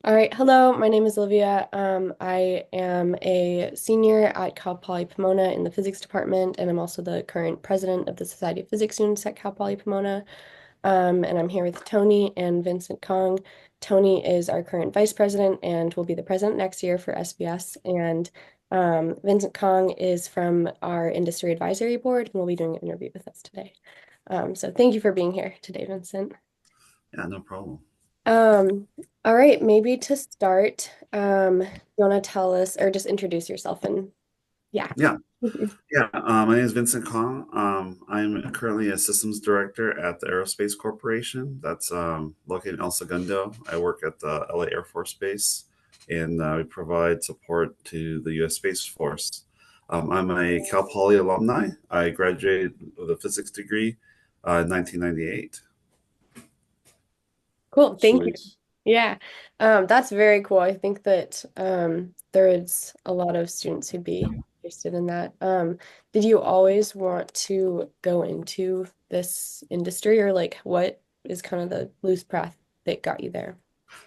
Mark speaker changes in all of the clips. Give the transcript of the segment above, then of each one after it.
Speaker 1: All right. Hello, my name is Olivia. I am a senior at Cal Poly Pomona in the physics department, and I'm also the current president of the Society of Physics Students at Cal Poly Pomona. And I'm here with Tony and Vincent Kong. Tony is our current vice president and will be the president next year for SPS. And Vincent Kong is from our industry advisory board and will be doing an interview with us today. So thank you for being here today, Vincent.
Speaker 2: Yeah, no problem.
Speaker 1: Um, all right, maybe to start, you want to tell us or just introduce yourself and yeah.
Speaker 2: Yeah, yeah. My name is Vincent Kong. I'm currently a systems director at the Aerospace Corporation. That's located in El Segundo. I work at the LA Air Force Base, and we provide support to the U.S. Space Force. I'm a Cal Poly alumni. I graduated with a physics degree in 1998.
Speaker 1: Cool, thank you.
Speaker 3: Sweet.
Speaker 1: Yeah. That's very cool. I think that there's a lot of students who'd be interested in that. Did you always want to go into this industry or like what is kind of the loose path that got you there?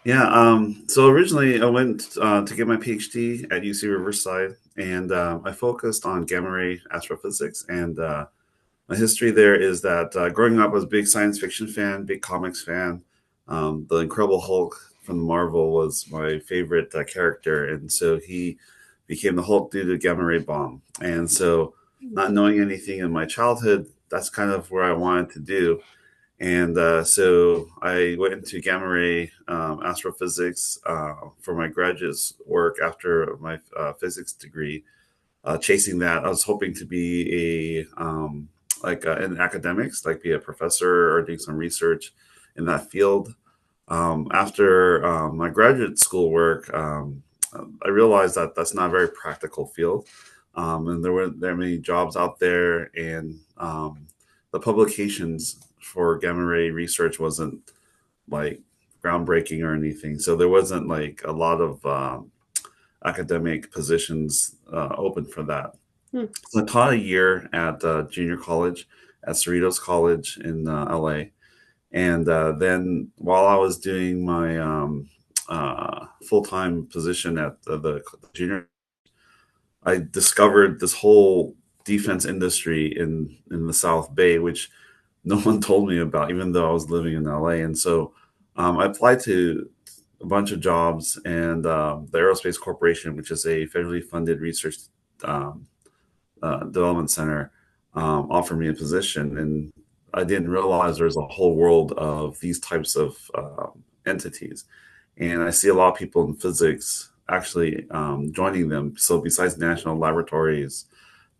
Speaker 2: Yeah, so originally I went to get my PhD at UC Riverside, and I focused on gamma ray astrophysics. And my history there is that growing up, I was a big science fiction fan, big comics fan. The Incredible Hulk from Marvel was my favorite character, and so he became the Hulk due to gamma ray bomb. And so, not knowing anything in my childhood, that's kind of where I wanted to do. And so I went into gamma ray astrophysics for my graduate work after my physics degree. Chasing that, I was hoping to be in academics, like be a professor or doing some research in that field. After my graduate school work, I realized that that's not a very practical field, and there many jobs out there, and the publications for gamma ray research wasn't like groundbreaking or anything. So there wasn't like a lot of academic positions open for that.
Speaker 1: Hmm.
Speaker 2: So I taught a year at junior college at Cerritos College in LA. And then while I was doing my full time position at the junior, I discovered this whole defense industry in the South Bay, which no one told me about, even though I was living in LA. And so I applied to a bunch of jobs, and the Aerospace Corporation, which is a federally funded research um, development center, offered me a position. And I didn't realize there's a whole world of these types of entities. And I see a lot of people in physics actually joining them. So besides national laboratories,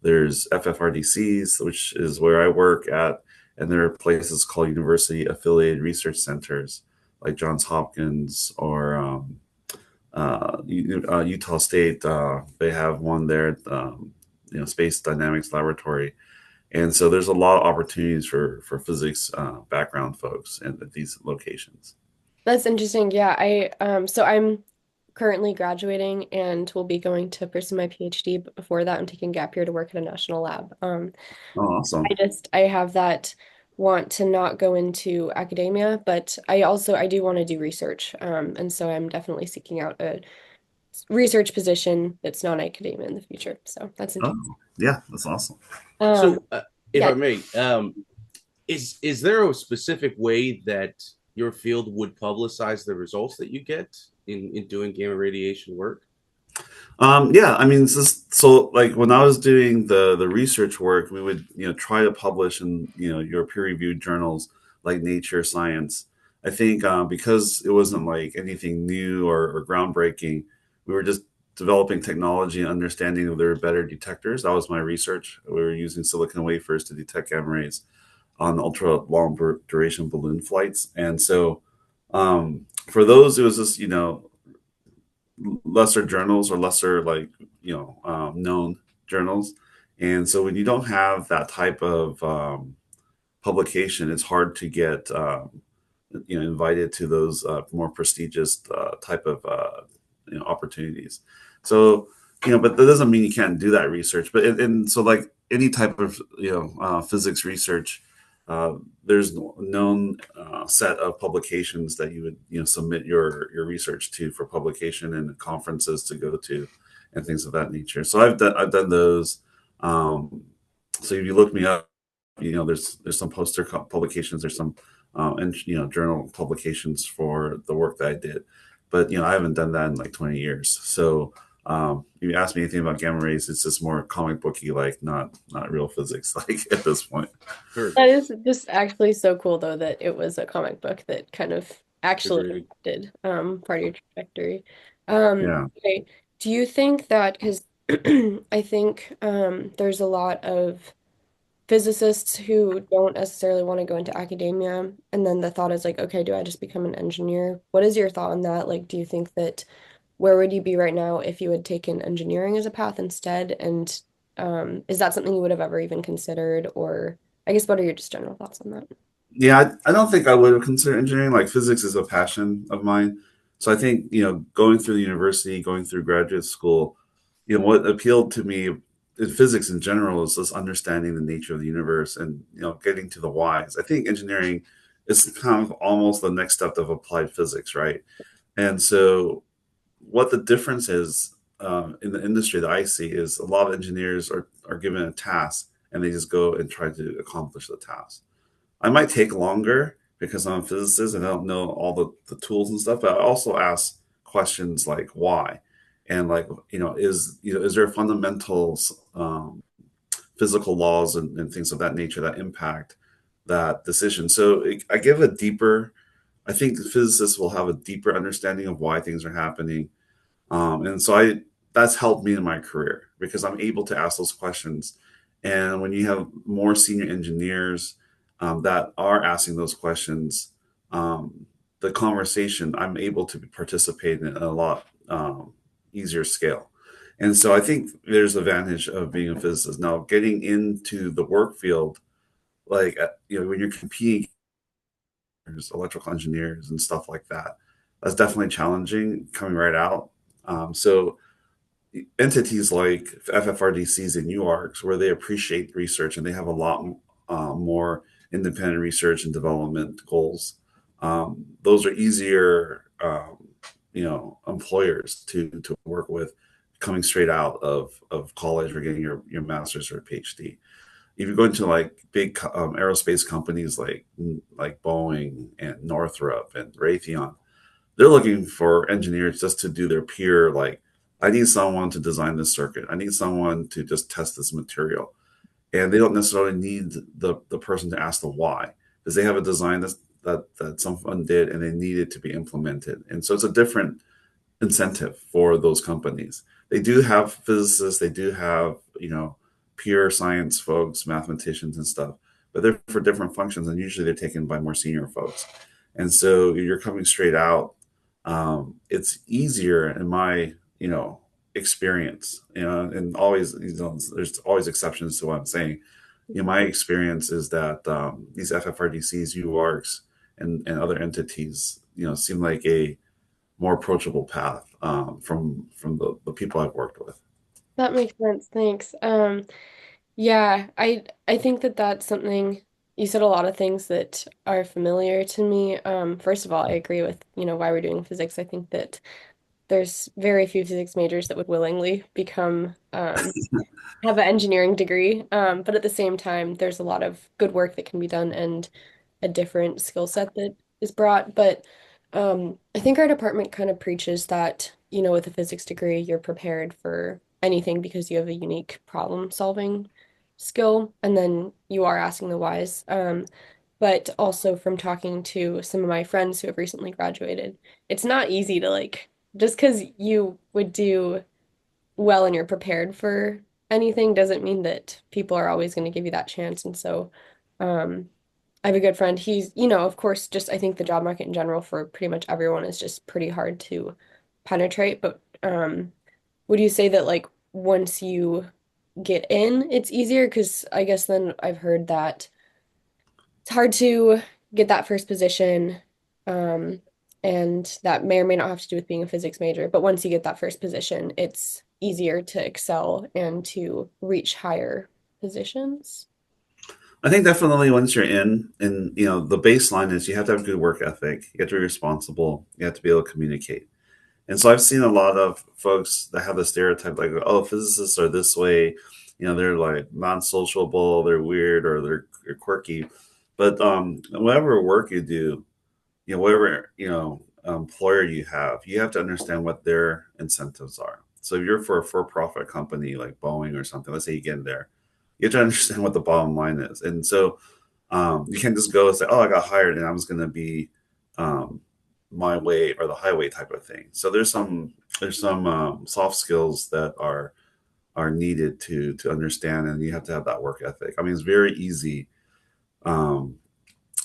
Speaker 2: there's FFRDCs, which is where I work at, and there are places called university affiliated research centers like Johns Hopkins or Utah State. They have one there, Space Dynamics Laboratory, and so there's a lot of opportunities for physics background folks at these locations.
Speaker 1: That's interesting. Yeah, so I'm currently graduating and will be going to pursue my PhD, but before that I'm taking gap year to work at a national lab.
Speaker 2: Oh, awesome.
Speaker 1: I have that want to not go into academia, but I do want to do research. And so I'm definitely seeking out a research position that's non-academia in the future. So that's
Speaker 2: Oh,
Speaker 1: interesting.
Speaker 2: yeah, that's awesome.
Speaker 1: Um,
Speaker 3: So, if
Speaker 1: yeah.
Speaker 3: I may, is there a specific way that your field would publicize the results that you get in doing gamma radiation work?
Speaker 2: Yeah, I mean, so like when I was doing the research work, we would try to publish in your peer reviewed journals like Nature, Science. I think because it wasn't like anything new or groundbreaking, we were just developing technology and understanding if there were better detectors. That was my research. We were using silicon wafers to detect gamma rays on ultra long duration balloon flights, and so for those, it was just lesser journals or lesser known journals. And so when you don't have that type of publication, it's hard to get invited to those more prestigious type of opportunities. So but that doesn't mean you can't do that research. But and so like any type of physics research, uh, there's known set of publications that you would submit your research to for publication and conferences to go to and things of that nature. So I've done those. Um, so if you look me up, there's some poster publications, there's some and journal publications for the work that I did, but I haven't done that in like 20 years. So if you ask me anything about gamma rays, it's just more comic booky, like not real physics, like at this point.
Speaker 3: Sure.
Speaker 1: That is just actually so cool, though, that it was a comic book that kind of actually
Speaker 3: Agreed.
Speaker 1: impacted part of your trajectory.
Speaker 2: Yeah.
Speaker 1: Okay. Do you think that, because I think there's a lot of physicists who don't necessarily want to go into academia, and then the thought is like, okay, do I just become an engineer? What is your thought on that? Like, do you think that where would you be right now if you had taken engineering as a path instead? And is that something you would have ever even considered? Or I guess what are your just general thoughts on that?
Speaker 2: Yeah, I don't think I would have considered engineering. Like physics is a passion of mine. So I think, going through the university, going through graduate school, what appealed to me in physics in general is just understanding the nature of the universe and, getting to the whys. I think engineering is kind of almost the next step of applied physics, right? And so what the difference is in the industry that I see is a lot of engineers are given a task and they just go and try to accomplish the task. I might take longer because I'm a physicist and I don't know all the tools and stuff, but I also ask questions like why, and like is there fundamentals, physical laws and things of that nature that impact that decision. So I give a deeper. I think physicists will have a deeper understanding of why things are happening, and so that's helped me in my career because I'm able to ask those questions. And when you have more senior engineers that are asking those questions, the conversation I'm able to participate in a lot easier scale. And so I think there's advantage of being a physicist. Now, getting into the work field, like when you're competing, there's electrical engineers and stuff like that. That's definitely challenging coming right out. So entities like FFRDCs and UARCs, where they appreciate research and they have a lot more independent research and development goals, those are easier, employers to work with, coming straight out of college or getting your master's or PhD. If you go into like big aerospace companies like Boeing and Northrop and Raytheon, they're looking for engineers just to do their pure, like, I need someone to design this circuit. I need someone to just test this material. And they don't necessarily need the person to ask the why, because they have a design that someone did and they need it to be implemented. And so it's a different incentive for those companies. They do have physicists, they do have, pure science folks, mathematicians and stuff, but they're for different functions and usually they're taken by more senior folks. And so you're coming straight out. It's easier in my, experience, and always, there's always exceptions to what I'm saying. My experience is that these FFRDCs, UARCs, and other entities, seem like a more approachable path from the people I've worked with.
Speaker 1: That makes sense. Thanks. Yeah, I think that that's something you said a lot of things that are familiar to me. First of all, I agree with, why we're doing physics. I think that there's very few physics majors that would willingly become have an engineering degree. But at the same time, there's a lot of good work that can be done and a different skill set that is brought. But I think our department kind of preaches that, with a physics degree, you're prepared for anything because you have a unique problem solving skill, and then you are asking the whys. But also from talking to some of my friends who have recently graduated, it's not easy to like, just because you would do well and you're prepared for anything doesn't mean that people are always going to give you that chance. And so, um, I have a good friend. He's, of course, just I think the job market in general for pretty much everyone is just pretty hard to penetrate. But would you say that like once you get in, it's easier? Because I guess then I've heard that it's hard to get that first position. Um, and that may or may not have to do with being a physics major. But once you get that first position, it's easier to excel and to reach higher positions.
Speaker 2: I think definitely once you're in, and the baseline is you have to have good work ethic. You have to be responsible. You have to be able to communicate. And so I've seen a lot of folks that have the stereotype like, oh, physicists are this way. They're like non-sociable, they're weird, or they're quirky. But whatever work you do, whatever employer you have to understand what their incentives are. So if you're for a for-profit company like Boeing or something, let's say you get in there, you have to understand what the bottom line is. And so you can't just go and say, "Oh, I got hired, and I'm just going to be um, my way or the highway" type of thing. So there's some soft skills that are needed to understand, and you have to have that work ethic. I mean, it's very easy um,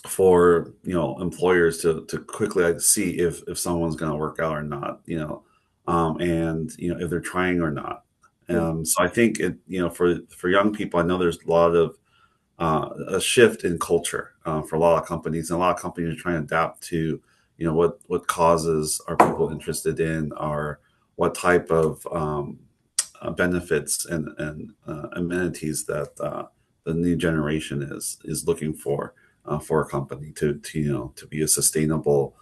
Speaker 2: for employers to quickly like, see if someone's going to work out or not, and if they're trying or not. So I think for young people, I know there's a lot of a shift in culture for a lot of companies, and a lot of companies are trying to adapt to what causes are people interested in, or what type of benefits and amenities that the new generation is looking for a company to be a sustainable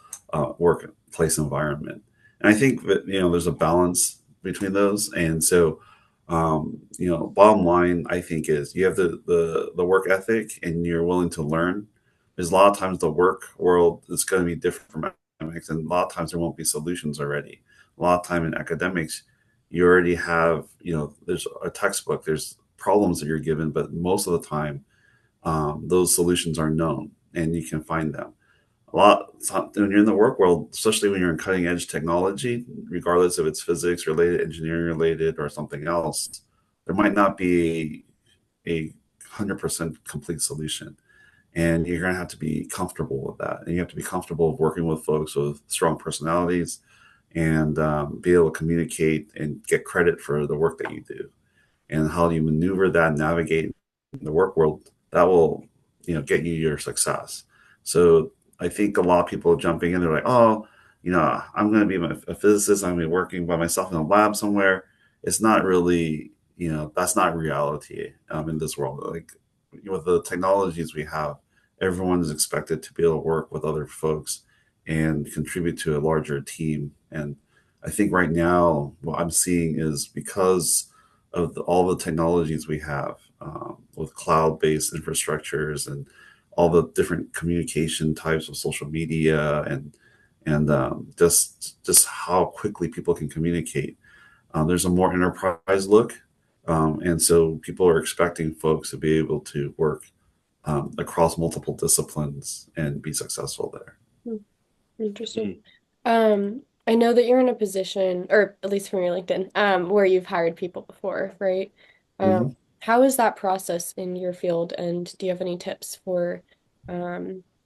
Speaker 2: workplace environment. And I think that there's a balance between those, and so bottom line, I think, is you have the work ethic and you're willing to learn. There's a lot of times the work world is going to be different from academics, and a lot of times there won't be solutions already. A lot of time in academics, you already have, there's a textbook, there's problems that you're given, but most of the time, those solutions are known and you can find them. A lot when you're in the work world, especially when you're in cutting edge technology, regardless if it's physics related, engineering related, or something else, there might not be a 100% complete solution. And you're going to have to be comfortable with that. And you have to be comfortable working with folks with strong personalities, and be able to communicate and get credit for the work that you do. And how you maneuver that, navigate the work world, that will get you your success. So I think a lot of people jumping in, they're like, oh, I'm going to be a physicist, I'm going to be working by myself in a lab somewhere. It's not really, that's not reality in this world. Like with the technologies we have, everyone is expected to be able to work with other folks and contribute to a larger team. And I think right now what I'm seeing is because of all the technologies we have with cloud-based infrastructures and all the different communication types of social media, and just how quickly people can communicate. There's a more enterprise look, and so people are expecting folks to be able to work across multiple disciplines and be successful there.
Speaker 1: Interesting. I know that you're in a position, or at least from your LinkedIn, where you've hired people before, right? Um,
Speaker 2: Mhm.
Speaker 1: how is that process in your field, and do you have any tips for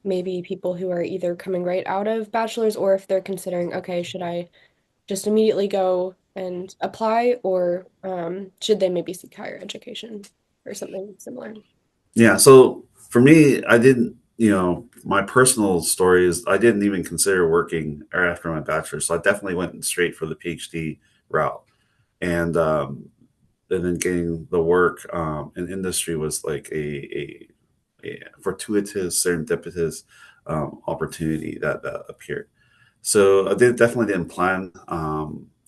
Speaker 1: maybe people who are either coming right out of bachelor's, or if they're considering, okay, should I just immediately go and apply, or should they maybe seek higher education or something similar?
Speaker 2: Yeah. So for me, I didn't, my personal story is I didn't even consider working right after my bachelor's. So I definitely went straight for the PhD route. And then getting the work in industry was like a fortuitous, serendipitous opportunity that appeared. So definitely didn't plan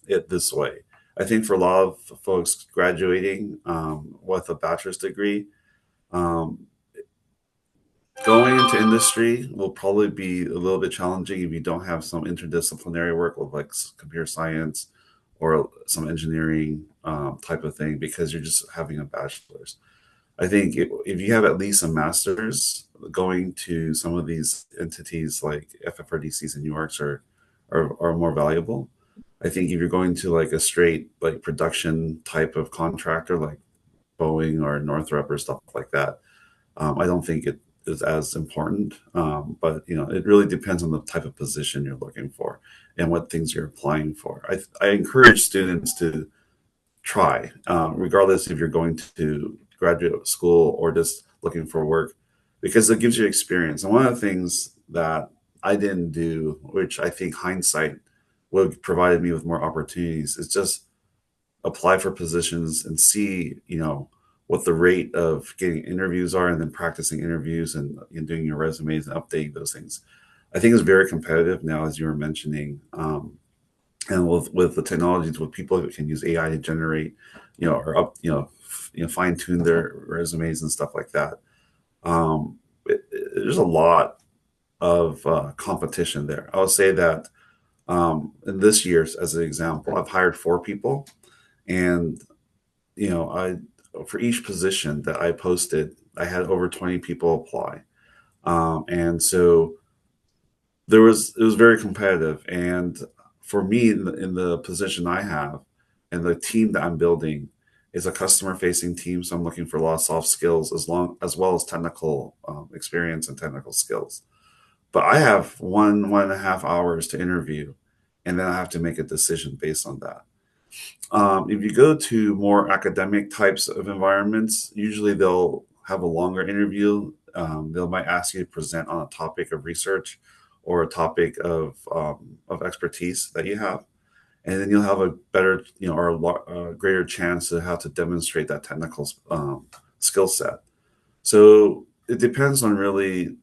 Speaker 2: it this way. I think for a lot of folks graduating with a bachelor's degree, um, going into industry will probably be a little bit challenging if you don't have some interdisciplinary work with like computer science or some engineering type of thing, because you're just having a bachelor's. I think if you have at least a master's, going to some of these entities like FFRDCs and UARCs are more valuable. I think if you're going to like a straight like production type of contractor like Boeing or Northrop or stuff like that, I don't think it is as important. But it really depends on the type of position you're looking for and what things you're applying for. I encourage students to try, regardless if you're going to graduate school or just looking for work, because it gives you experience. And one of the things that I didn't do, which I think hindsight would have provided me with more opportunities, is just apply for positions and see, what the rate of getting interviews are, and then practicing interviews and doing your resumes and updating those things. I think it's very competitive now, as you were mentioning. And with the technologies, with people who can use AI to generate, or fine tune their resumes and stuff like that. There's a lot of competition there. I would say that in this year's, as an example, I've hired 4 people, and I for each position that I posted, I had over 20 people apply, and so it was very competitive. And for me, in the position I have and the team that I'm building is a customer facing team, so I'm looking for a lot of soft skills as well as technical experience and technical skills. But I have 1.5 hours to interview, and then I have to make a decision based on that. If you go to more academic types of environments, usually they'll have a longer interview. They might ask you to present on a topic of research or a topic of expertise that you have, and then you'll have a better, or a greater chance to how to demonstrate that technical skill set. So it depends on really,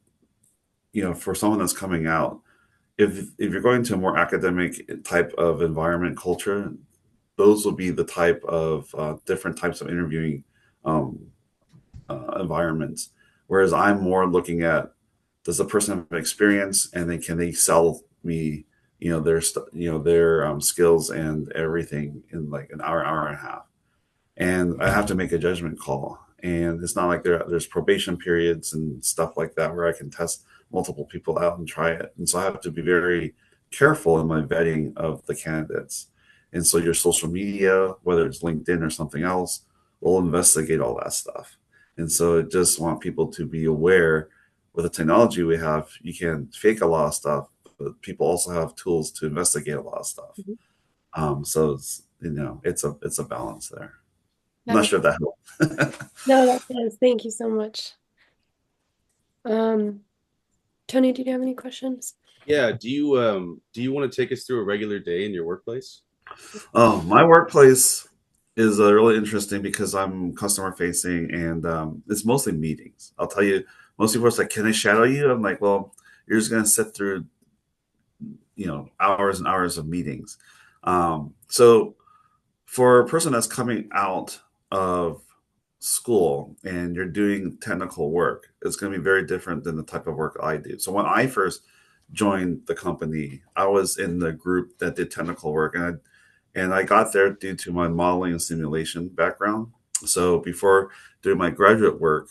Speaker 2: for someone that's coming out, if you're going to a more academic type of environment culture, those will be the type of different types of interviewing um, environments. Whereas I'm more looking at, does the person have experience, and then can they sell me, their skills and everything in like an hour and a half, and I have to make a judgment call. And it's not like there's probation periods and stuff like that where I can test multiple people out and try it. And so I have to be very careful in my vetting of the candidates. And so your social media, whether it's LinkedIn or something else, will investigate all that stuff. And so I just want people to be aware, with the technology we have, you can fake a lot of stuff, but people also have tools to investigate a lot of stuff.
Speaker 1: Mhm.
Speaker 2: So it's a balance there. I'm
Speaker 1: That
Speaker 2: not
Speaker 1: makes,
Speaker 2: sure if that helped.
Speaker 1: no, that does. Thank you so much. Um, Tony, do you have any questions?
Speaker 3: Yeah. Do you want to take us through a regular day in your workplace?
Speaker 2: Oh, my workplace is really interesting because I'm customer facing, and it's mostly meetings. I'll tell you, most people are like, "Can I shadow you?" I'm like, "Well, you're just gonna sit through, hours and hours of meetings." So for a person that's coming out of school and you're doing technical work, it's going to be very different than the type of work I do. So when I first joined the company, I was in the group that did technical work, and I got there due to my modeling and simulation background. So before doing my graduate work,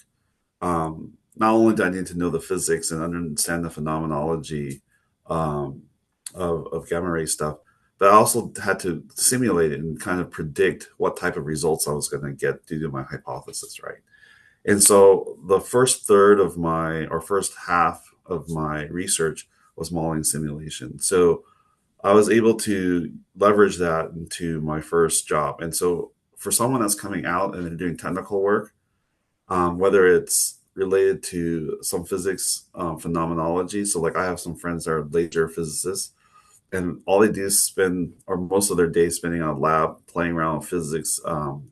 Speaker 2: not only did I need to know the physics and understand the phenomenology um, of gamma ray stuff, but I also had to simulate it and kind of predict what type of results I was going to get due to my hypothesis, right? And so the first third of my, or first half of my research was modeling simulation. So I was able to leverage that into my first job. And so for someone that's coming out and they're doing technical work, whether it's related to some physics phenomenology. So, like, I have some friends that are laser physicists, and all they do is spend, or most of their day, spending on a lab playing around with physics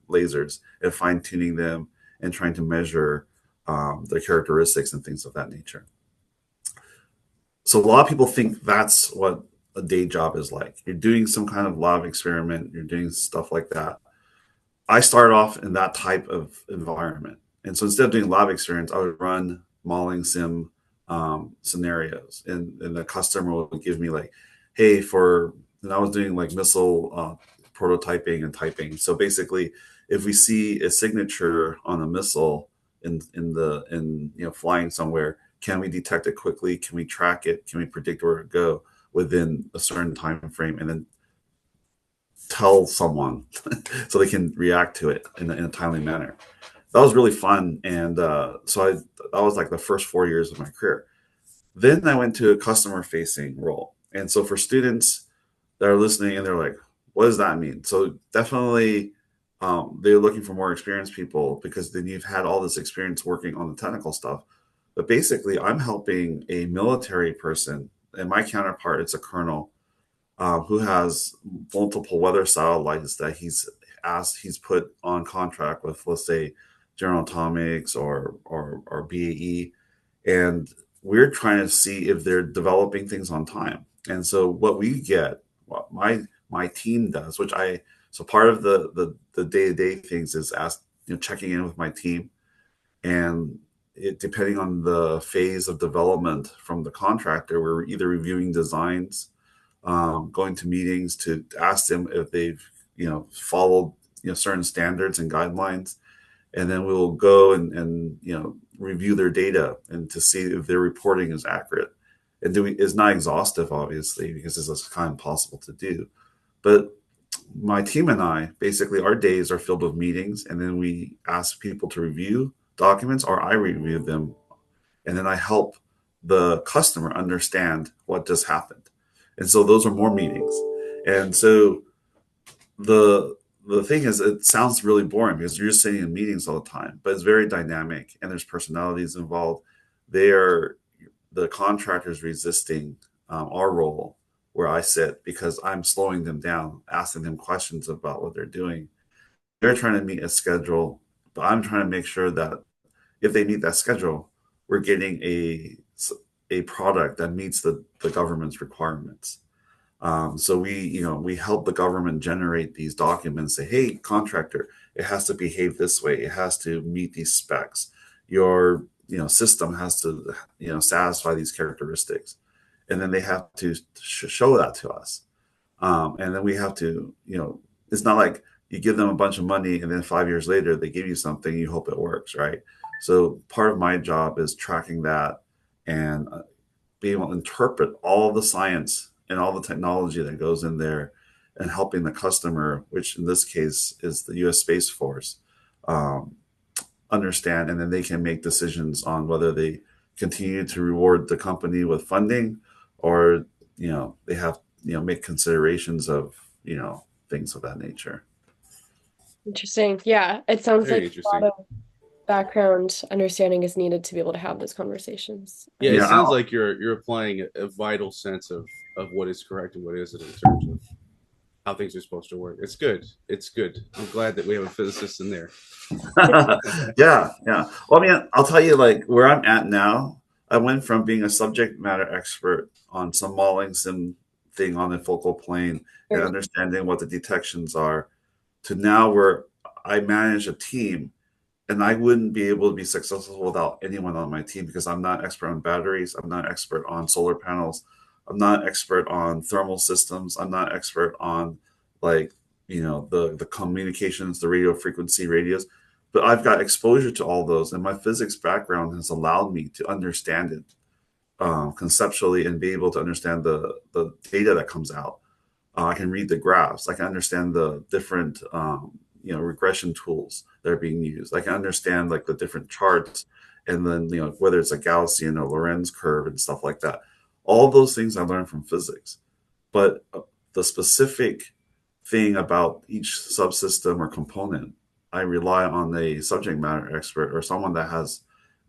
Speaker 2: lasers and fine tuning them and trying to measure their characteristics and things of that nature. So, a lot of people think that's what a day job is like. You're doing some kind of lab experiment, you're doing stuff like that. I started off in that type of environment. And so instead of doing lab experience, I would run modeling sim scenarios. And the customer would give me like, hey, and I was doing like missile prototyping and typing. So basically, if we see a signature on a missile in flying somewhere, can we detect it quickly? Can we track it? Can we predict where it go within a certain time frame? And then tell someone so they can react to it in a timely manner. That was really fun. And that was like the first 4 years of my career. Then I went to a customer facing role. And so for students that are listening and they're like, what does that mean? So definitely they're looking for more experienced people because then you've had all this experience working on the technical stuff. But basically, I'm helping a military person, and my counterpart is a colonel who has multiple weather satellites that he's put on contract with, let's say, General Atomics or BAE, and we're trying to see if they're developing things on time. And so what we get, what my team does, which I so part of the day to day things is checking in with my team, and depending on the phase of development from the contractor, we're either reviewing designs, going to meetings to ask them if they've followed certain standards and guidelines, and then we'll go and review their data and to see if their reporting is accurate. And doing is not exhaustive, obviously, because this is kind of impossible to do. But my team and I, basically, our days are filled with meetings, and then we ask people to review documents, or I review them, and then I help the customer understand what just happened. And so those are more meetings. And so the the thing is, it sounds really boring because you're just sitting in meetings all the time, but it's very dynamic and there's personalities involved. They are the contractors resisting our role where I sit because I'm slowing them down, asking them questions about what they're doing. They're trying to meet a schedule, but I'm trying to make sure that if they meet that schedule, we're getting a product that meets the government's requirements. So we help the government generate these documents. Say, hey, contractor, it has to behave this way. It has to meet these specs. Your system has to satisfy these characteristics, and then they have to show that to us. And then we have to it's not like you give them a bunch of money and then 5 years later they give you something. You hope it works, right? So part of my job is tracking that and being able to interpret all the science and all the technology that goes in there and helping the customer, which in this case is the US Space Force, um, understand, and then they can make decisions on whether they continue to reward the company with funding or they have make considerations of things of that nature.
Speaker 1: Interesting. Yeah, it sounds
Speaker 3: Very
Speaker 1: like a
Speaker 3: interesting.
Speaker 1: lot of background understanding is needed to be able to have those conversations.
Speaker 3: Yeah, it
Speaker 2: Yeah.
Speaker 3: sounds like you're applying a vital sense of what is correct and what isn't in terms of how things are supposed to work. It's good. It's good. I'm glad that we have a physicist in there.
Speaker 2: Yeah, yeah. Well, I mean, I'll tell you, like where I'm at now, I went from being a subject matter expert on some modeling sim thing on the focal plane and
Speaker 1: Very
Speaker 2: understanding what the detections are to now where I manage a team, and I wouldn't be able to be successful without anyone on my team because I'm not expert on batteries, I'm not expert on solar panels, I'm not expert on thermal systems, I'm not expert on like the communications, the radio frequency radios, but I've got exposure to all those, and my physics background has allowed me to understand it conceptually and be able to understand the data that comes out. I can read the graphs. I can understand the different regression tools that are being used. I can understand like the different charts, and then whether it's a Gaussian or Lorenz curve and stuff like that. All those things I learned from physics, but the specific thing about each subsystem or component, I rely on a subject matter expert or someone that has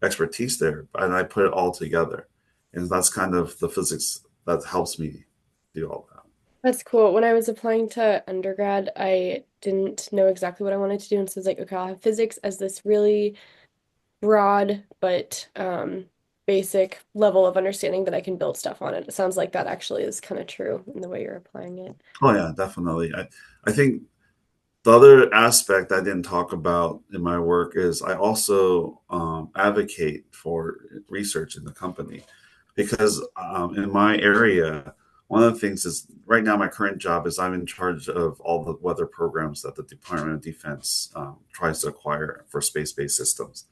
Speaker 2: expertise there, and I put it all together, and that's kind of the physics that helps me do all that.
Speaker 1: That's cool. When I was applying to undergrad, I didn't know exactly what I wanted to do. And so I was like, okay, I'll have physics as this really broad but basic level of understanding that I can build stuff on it. It sounds like that actually is kind of true in the way you're applying it.
Speaker 2: Oh yeah, definitely. I think the other aspect I didn't talk about in my work is I also advocate for research in the company because in my area, one of the things is right now my current job is I'm in charge of all the weather programs that the Department of Defense tries to acquire for space-based systems.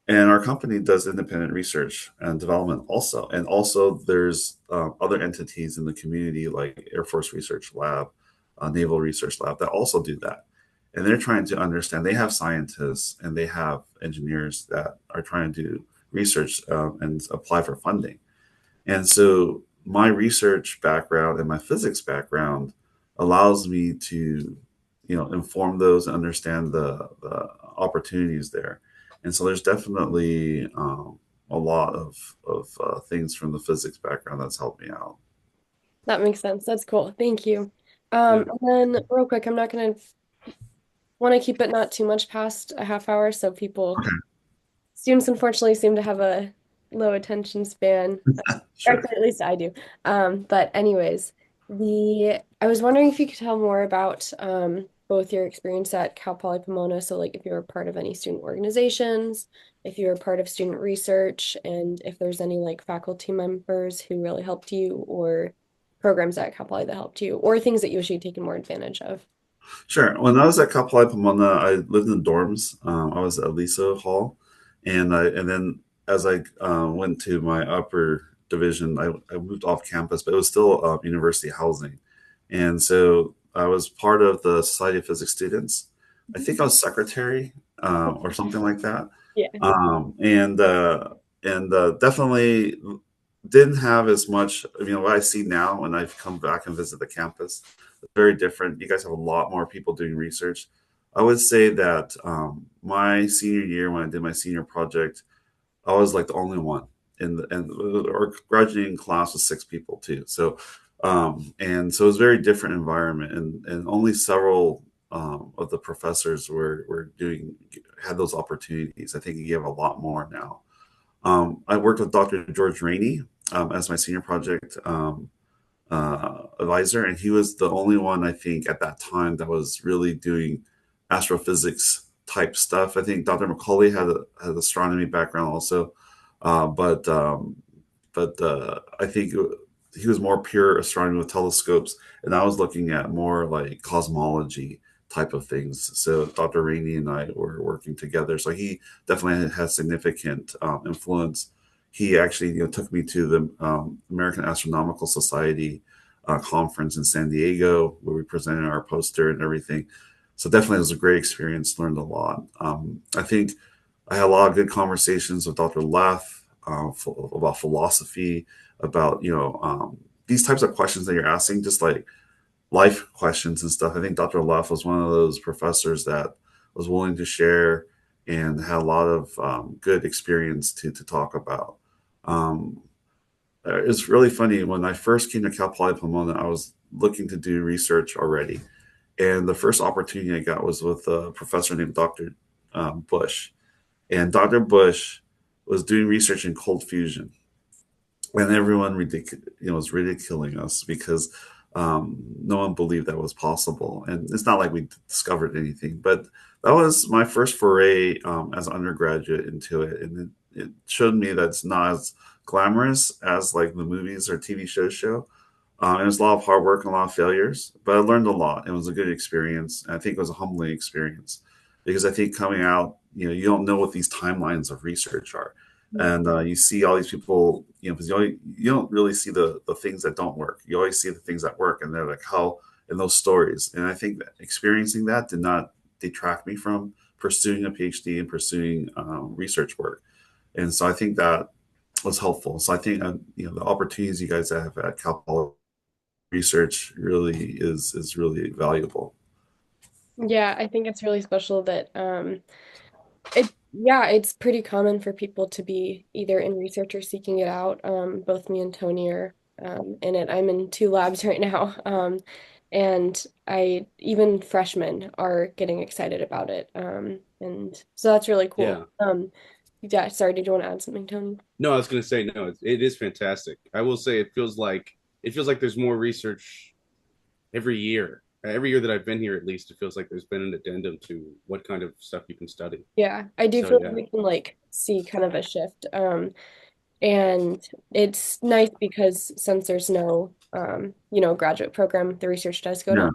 Speaker 2: And our company does independent research and development also. And also, there's other entities in the community like Air Force Research Lab, Naval Research Lab that also do that. And they're trying to understand, they have scientists and they have engineers that are trying to do research and apply for funding. And so, my research background and my physics background allows me to, inform those and understand the opportunities there. And so there's definitely a lot of things from the physics background that's helped me out.
Speaker 1: That makes sense. That's cool. Thank you.
Speaker 3: Yeah.
Speaker 1: And then real quick, I'm not gonna want to keep it not too much past a half hour, so students unfortunately seem to have a low attention span, or
Speaker 2: Sure.
Speaker 1: at least I do. But anyways, I was wondering if you could tell more about both your experience at Cal Poly Pomona, so like if you were part of any student organizations, if you were part of student research, and if there's any like faculty members who really helped you, or programs at Cal Poly that helped you, or things that you wish you'd taken more advantage of.
Speaker 2: Sure. When I was at Kapolei Pomona, I lived in the dorms. I was at Lisa Hall, and then as I went to my upper division, I moved off campus, but it was still university housing, and so I was part of the Society of Physics Students. I think I was secretary or something like that,
Speaker 1: Yeah.
Speaker 2: and definitely didn't have as much. What I see now when I've come back and visit the campus very different. You guys have a lot more people doing research. I would say that my senior year, when I did my senior project, I was like the only one in and our graduating class was 6 people too. So, and so it was a very different environment, and only several of the professors were doing had those opportunities. I think you have a lot more now. I worked with Dr. George Rainey as my senior project. Advisor, and he was the only one I think at that time that was really doing astrophysics type stuff. I think Dr. McCauley had astronomy background also, but I think he was more pure astronomy with telescopes, and I was looking at more like cosmology type of things. So Dr. Rainey and I were working together. So he definitely had significant influence. He actually, took me to the American Astronomical Society conference in San Diego where we presented our poster and everything. So definitely it was a great experience. Learned a lot. I think I had a lot of good conversations with Dr. Leff about philosophy, about these types of questions that you're asking, just like life questions and stuff. I think Dr. Leff was one of those professors that was willing to share and had a lot of good experience to talk about. Um, it's really funny. When I first came to Cal Poly Pomona, I was looking to do research already. And the first opportunity I got was with a professor named Dr. Bush. And Dr. Bush was doing research in cold fusion, and everyone was ridiculing us because no one believed that was possible. And it's not like we discovered anything, but that was my first foray as an undergraduate into it, and it showed me that it's not as glamorous as like the movies or TV shows show. And it was a lot of hard work and a lot of failures, but I learned a lot. It was a good experience. And I think it was a humbling experience because I think coming out, you don't know what these timelines of research are, and you see all these people, because you don't really see the things that don't work. You always see the things that work, and they're like how in those stories. And I think that experiencing that did not detract me from pursuing a PhD and pursuing research work. And so I think that was helpful. So I think the opportunities you guys have at Cal Poly research really is really valuable.
Speaker 1: Yeah, I think it's really special that it's pretty common for people to be either in research or seeking it out. Both me and Tony are in it. I'm in 2 labs right now. And I even freshmen are getting excited about it. And so that's really cool.
Speaker 3: Yeah.
Speaker 1: Yeah, sorry, did you want to add something, Tony?
Speaker 3: No, I was going to say no. It is fantastic. I will say it feels like there's more research every year. Every year that I've been here, at least, it feels like there's been an addendum to what kind of stuff you can study.
Speaker 1: Yeah, I do
Speaker 3: So
Speaker 1: feel like
Speaker 3: yeah,
Speaker 1: we can like see kind of a shift. And it's nice because since there's no graduate program, the research does go
Speaker 2: Yeah.
Speaker 1: to.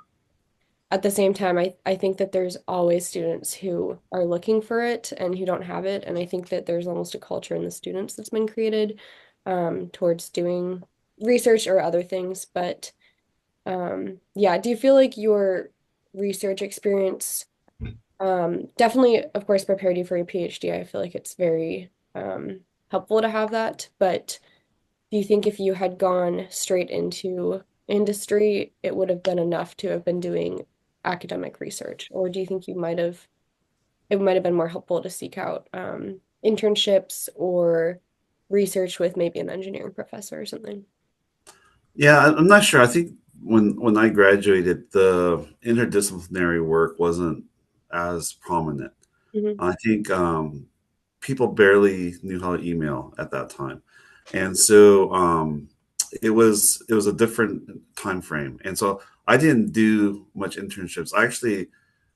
Speaker 1: At the same time, I think that there's always students who are looking for it and who don't have it. And I think that there's almost a culture in the students that's been created towards doing research or other things. But yeah, do you feel like your research experience definitely, of course, prepared you for your PhD? I feel like it's very helpful to have that. But do you think if you had gone straight into industry, it would have been enough to have been doing academic research? Or do you think it might have been more helpful to seek out internships or research with maybe an engineering professor or something?
Speaker 2: Yeah, I'm not sure. I think when I graduated, the interdisciplinary work wasn't as prominent.
Speaker 1: Hmm.
Speaker 2: I think people barely knew how to email at that time, and so it was a different time frame. And so I didn't do much internships. I actually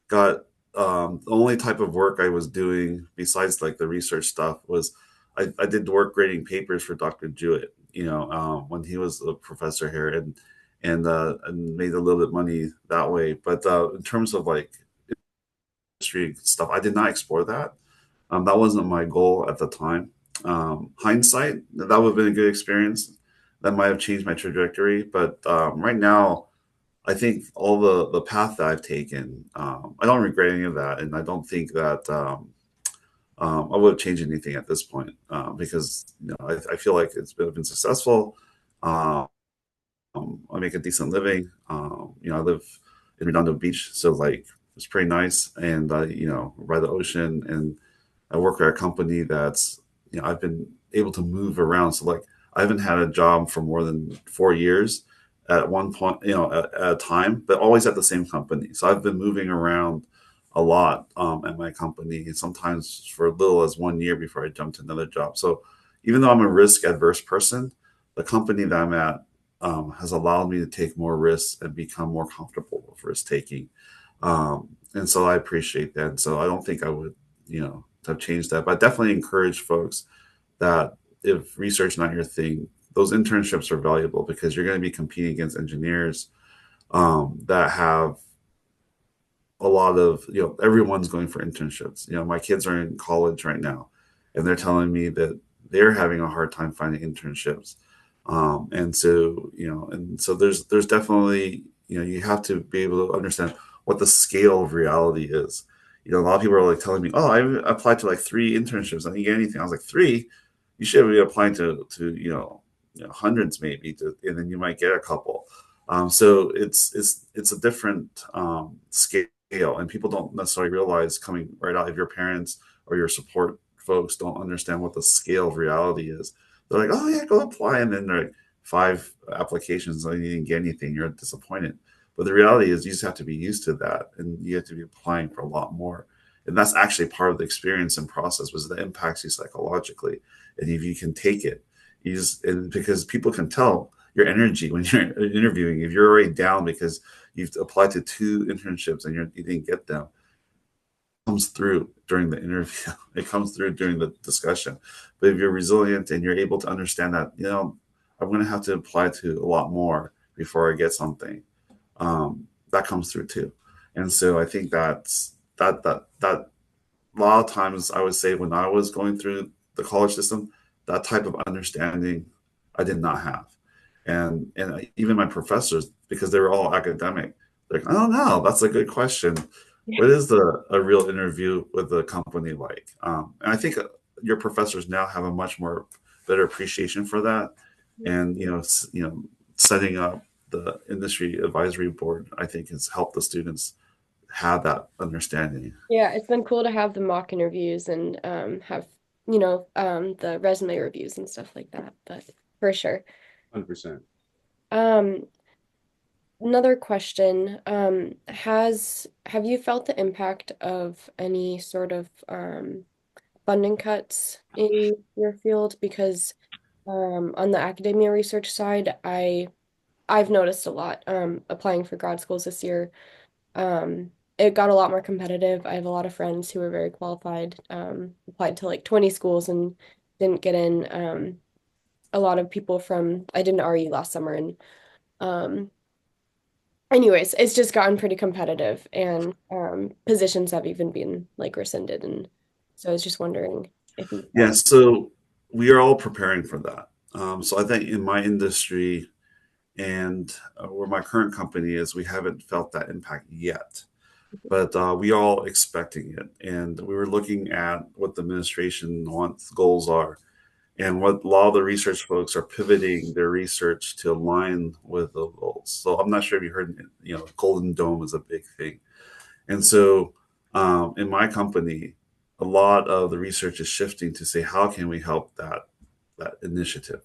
Speaker 2: got the only type of work I was doing besides like the research stuff was I did work grading papers for Dr. Jewett, when he was a professor here, and made a little bit of money that way. But in terms of like industry stuff, I did not explore that. That wasn't my goal at the time. Hindsight, that would have been a good experience. That might have changed my trajectory. But right now, I think all the path that I've taken, I don't regret any of that, and I don't think that I would have changed anything at this point because I feel like it's been successful. Um, I make a decent living. I live in Redondo Beach, so like it's pretty nice, and by the ocean, and I work at a company that's I've been able to move around. So like I haven't had a job for more than 4 years at one point, at a time, but always at the same company. So I've been moving around a lot at my company, and sometimes for as little as 1 year before I jump to another job. So even though I'm a risk adverse person, the company that I'm at has allowed me to take more risks and become more comfortable with risk taking. And so I appreciate that. And so I don't think I would, have changed that. But I definitely encourage folks that if research is not your thing, those internships are valuable because you're going to be competing against engineers that have a lot of, everyone's going for internships. My kids are in college right now, and they're telling me that they're having a hard time finding internships. And so there's definitely, you have to be able to understand what the scale of reality is. A lot of people are like telling me, "Oh, I applied to like 3 internships. I didn't get anything." I was like, "3? You should be applying to hundreds maybe, and then you might get a couple." So it's a different scale, and people don't necessarily realize coming right out of your parents or your support folks don't understand what the scale of reality is. They're like, "Oh yeah, go apply," and then they're like 5 applications and you didn't get anything. You're disappointed. But the reality is, you just have to be used to that, and you have to be applying for a lot more. And that's actually part of the experience and process was that impacts you psychologically. And if you can take it, and because people can tell your energy when you're interviewing. If you're already down because you've applied to 2 internships and you didn't get them, it comes through during the interview. It comes through during the discussion. But if you're resilient and you're able to understand that, I'm going to have to apply to a lot more before I get something, that comes through too. And so I think that a lot of times I would say when I was going through the college system, that type of understanding I did not have. And even my professors, because they were all academic, they're like, "Oh no, that's a good question. What is a real interview with a company like?" And I think your professors now have a much more better appreciation for that. And setting up the industry advisory board, I think, has helped the students have that understanding.
Speaker 1: Yeah, it's been cool to have the mock interviews and have, the resume reviews and stuff like that, but for sure.
Speaker 3: 100%.
Speaker 1: Um, Another question, have you felt the impact of any sort of funding cuts in your field? Because on the academia research side, I've noticed a lot applying for grad schools this year. It got a lot more competitive. I have a lot of friends who are very qualified, applied to like 20 schools and didn't get in. A lot of people I did an RE last summer, and um, anyways, it's just gotten pretty competitive, and positions have even been like rescinded. And so I was just wondering if you
Speaker 2: Yeah,
Speaker 1: felt.
Speaker 2: so we are all preparing for that. So I think in my industry and where my current company is, we haven't felt that impact yet, but we are all expecting it. And we were looking at what the administration wants goals are, and what a lot of the research folks are pivoting their research to align with the goals. So I'm not sure if you heard, Golden Dome is a big thing. And so in my company, a lot of the research is shifting to say, how can we help that initiative?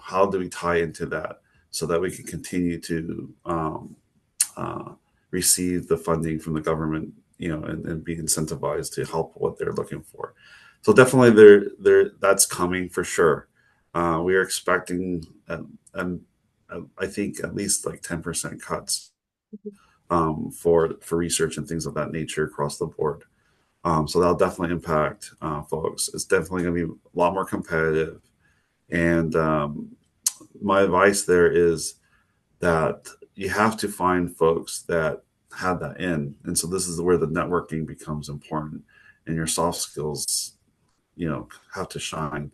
Speaker 2: How do we tie into that so that we can continue to uh, receive the funding from the government and be incentivized to help what they're looking for. So definitely, that's coming for sure. We are expecting, I think, at least like 10% cuts for research and things of that nature across the board. So that'll definitely impact folks. It's definitely going to be a lot more competitive. And my advice there is that you have to find folks that have that in. And so this is where the networking becomes important, and your soft skills, have to shine,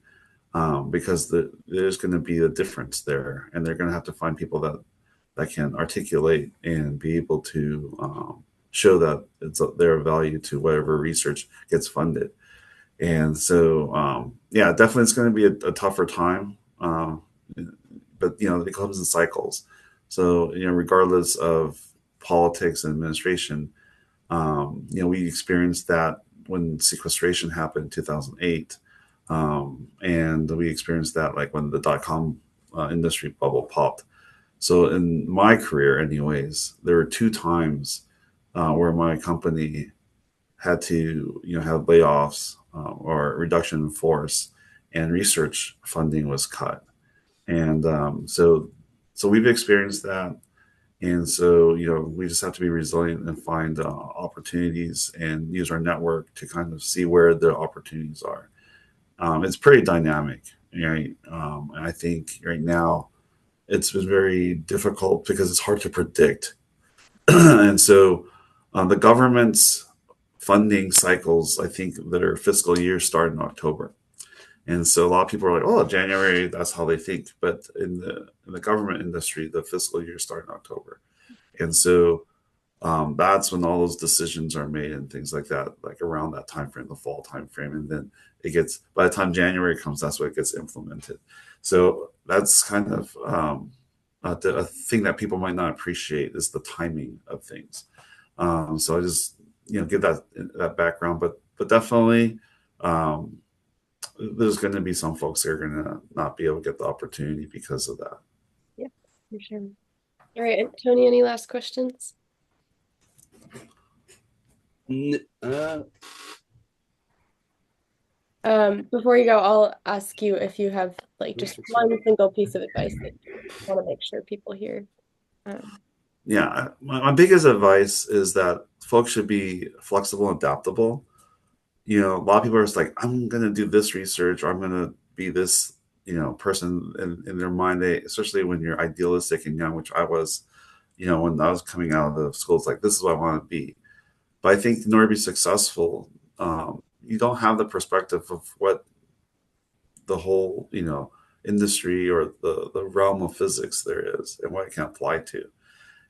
Speaker 2: because there's going to be a difference there, and they're going to have to find people that can articulate and be able to show that their value to whatever research gets funded. And so, yeah, definitely it's going to be a tougher time, but it comes in cycles. So, regardless of politics and administration, we experienced that when sequestration happened in 2008. And we experienced that like when the dot-com industry bubble popped. So in my career, anyways, there were two times where my company had to, have layoffs or reduction in force, and research funding was cut. And so we've experienced that. And so, we just have to be resilient and find opportunities and use our network to kind of see where the opportunities are. It's pretty dynamic, right? And I think right now it's been very difficult because it's hard to predict. And so the government's funding cycles, I think, that are fiscal years start in October. And so a lot of people are like, "Oh, January, that's how they think." But in the government industry, the fiscal years start in October. And so that's when all those decisions are made and things like that, like around that time frame, the fall time frame. And then it gets, by the time January comes, that's when it gets implemented. So that's kind of a thing that people might not appreciate is the timing of things. So I just give that background, but definitely there's going to be some folks that are going to not be able to get the opportunity because of that.
Speaker 1: Yeah, for sure. All right, and Tony, any last questions? Before you go, I'll ask you if you have like just one single piece of advice that you want to make sure people hear.
Speaker 2: Yeah, my biggest advice is that folks should be flexible and adaptable. A lot of people are just like, I'm going to do this research, or I'm going to be this, person in their mind. Especially when you're idealistic and young, which I was, when I was coming out of the school, it's like, this is what I want to be. But I think in order to be successful, you don't have the perspective of what the whole, industry or the realm of physics there is and what it can apply to.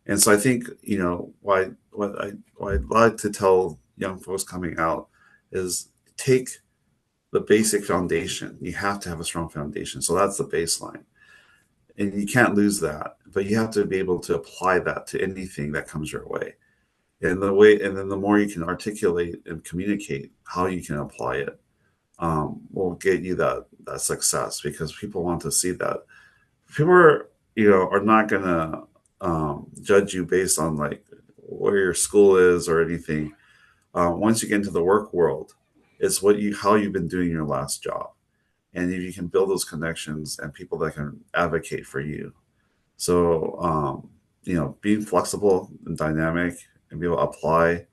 Speaker 2: And so I think, what I'd like to tell young folks coming out is take the basic foundation. You have to have a strong foundation. So that's the baseline. And you can't lose that, but you have to be able to apply that to anything that comes your way. And then the more you can articulate and communicate how you can apply it, will get you that success, because people want to see that. People are not gonna judge you based on like where your school is or anything. Once you get into the work world, it's how you've been doing your last job, and if you can build those connections and people that can advocate for you. So being flexible and dynamic and be able to apply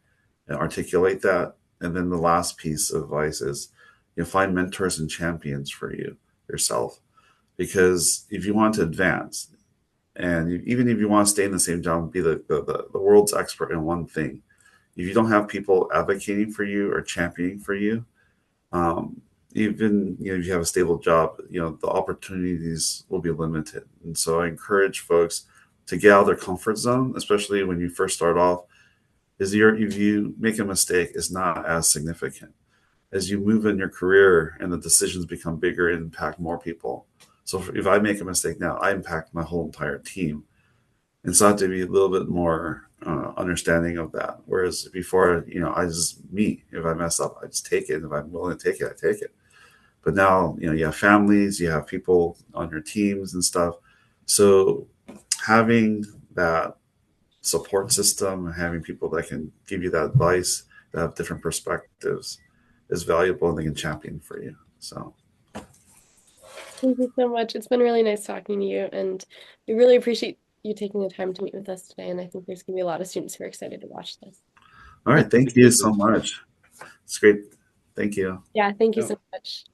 Speaker 2: and articulate that. And then the last piece of advice is find mentors and champions for yourself, because if you want to advance, and even if you want to stay in the same job and be the world's expert in one thing, if you don't have people advocating for you or championing for you, even if you have a stable job, the opportunities will be limited. And so I encourage folks to get out of their comfort zone, especially when you first start off. If you make a mistake, it's not as significant. As you move in your career and the decisions become bigger and impact more people. So if I make a mistake now, I impact my whole entire team. And so I have to be a little bit more understanding of that. Whereas before, I just me. If I mess up, I just take it. If I'm willing to take it, I take it. But now, you have families, you have people on your teams and stuff. So having that support system and having people that can give you that advice that have different perspectives is valuable and they can champion for you. So,
Speaker 1: Thank you so much. It's been really nice talking to you, and we really appreciate you taking the time to meet with us today. And I think there's going to be a lot of students who are excited to watch this.
Speaker 2: all right.
Speaker 1: Thank
Speaker 2: Thank you so much. It's great. Thank you.
Speaker 1: Yeah, thank you
Speaker 3: No,
Speaker 1: so much.